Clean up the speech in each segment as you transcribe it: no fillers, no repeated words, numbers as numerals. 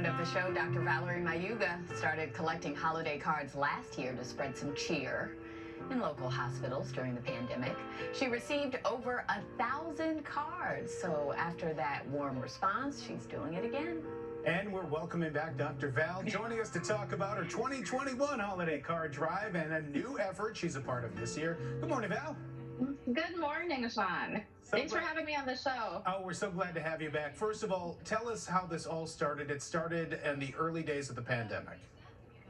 Friend of the show, Dr. Valerie Mayuga, started collecting holiday cards last year to spread some cheer in local hospitals during the pandemic. She received over 1,000 cards. So after that warm response, she's doing it again. And we're welcoming back Dr. Val, joining us to talk about her 2021 holiday card drive and a new effort she's a part of this year. Good morning, Val. Good morning, Sean. Thanks for having me on the show. Oh, we're so glad to have you back. First of all, tell us how this all started. It started in the early days of the pandemic.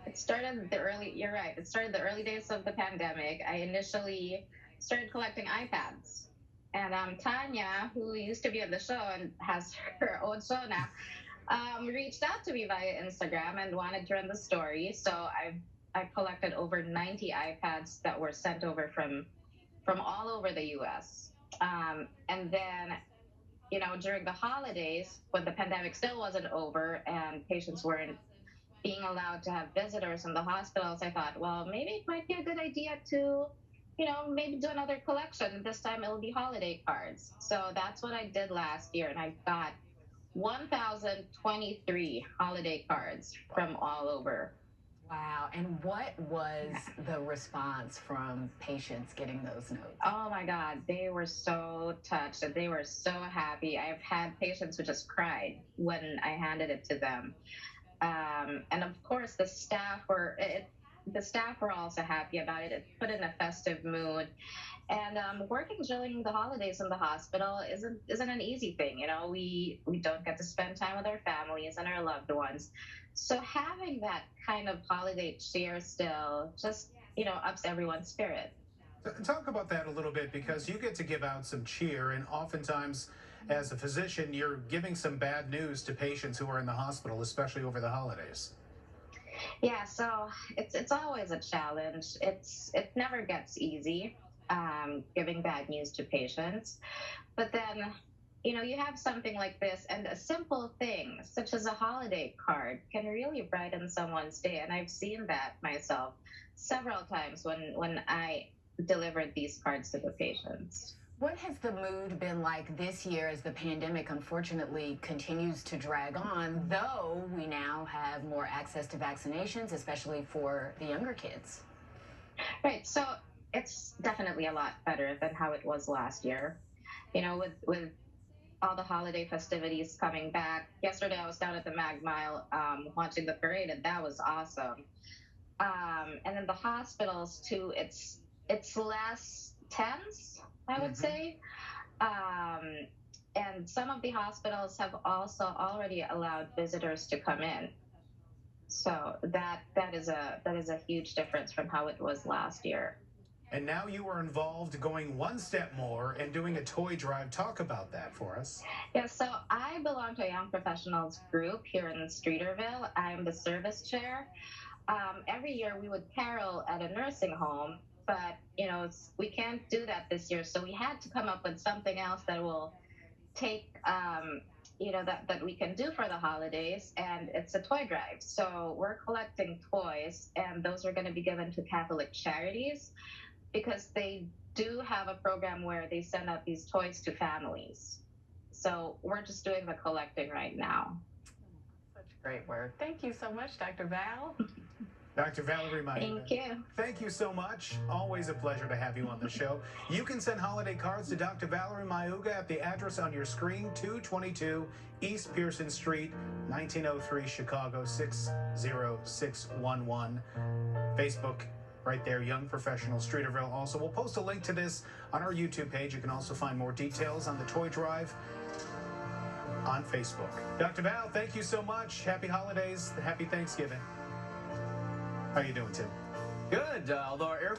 You're right. It started the early days of the pandemic. I initially started collecting iPads. And Tanya, who used to be on the show and has her own show now, reached out to me via Instagram and wanted to run the story. So I collected over 90 iPads that were sent over from all over the U.S. And then, during the holidays, when the pandemic still wasn't over and patients weren't being allowed to have visitors in the hospitals, I thought, well, maybe it might be a good idea to, maybe do another collection. This time it'll be holiday cards. So that's what I did last year, and I got 1,023 holiday cards from all over. Wow. And what was the response from patients getting those notes? Oh my God, they were so touched and they were so happy. I've had patients who just cried when I handed it to them. And of course, the staff were also happy about it. It put in a festive mood. And working during the holidays in the hospital isn't an easy thing. We don't get to spend time with our families and our loved ones. So having that kind of holiday cheer still just, ups everyone's spirit. Talk about that a little bit, because you get to give out some cheer, and oftentimes as a physician, you're giving some bad news to patients who are in the hospital, especially over the holidays. Yeah, so it's always a challenge. It never gets easy, giving bad news to patients. But then, you have something like this, and a simple thing such as a holiday card can really brighten someone's day. And I've seen that myself several times when I delivered these cards to the patients. What has the mood been like this year as the pandemic unfortunately continues to drag on, though we now have more access to vaccinations, especially for the younger kids? Right. So it's definitely a lot better than how it was last year. With all the holiday festivities coming back. Yesterday I was down at the Mag Mile watching the parade, and that was awesome. And in the hospitals too, it's less tense, I would say. And some of the hospitals have also already allowed visitors to come in. So that is a huge difference from how it was last year. And now you are involved going one step more and doing a toy drive. Talk about that for us. Yeah, so I belong to a young professionals group here in Streeterville. I'm the service chair. Every year we would carol at a nursing home, but we can't do that this year. So we had to come up with something else that will take that we can do for the holidays, and it's a toy drive. So we're collecting toys, and those are going to be given to Catholic charities, because they do have a program where they send out these toys to families. So we're just doing the collecting right now. Such great work. Thank you so much, Dr. Val. Dr. Valerie Mayuga. Thank you. Thank you so much. Always a pleasure to have you on the show. You can send holiday cards to Dr. Valerie Mayuga at the address on your screen, 222 East Pearson Street, 1903 Chicago 60611. Facebook right there, Young Professional Streeterville. Also, we'll post a link to this on our YouTube page. You can also find more details on the toy drive on Facebook. Dr. Val, thank you so much. Happy holidays. Happy Thanksgiving. How you doing, Tim? Good. Although our air